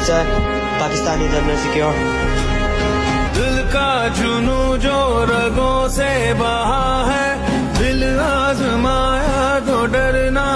Sir, Pakistani terminal secure. दिल का जुनू जो रगों से बहा है, दिल आजमाया तो डरना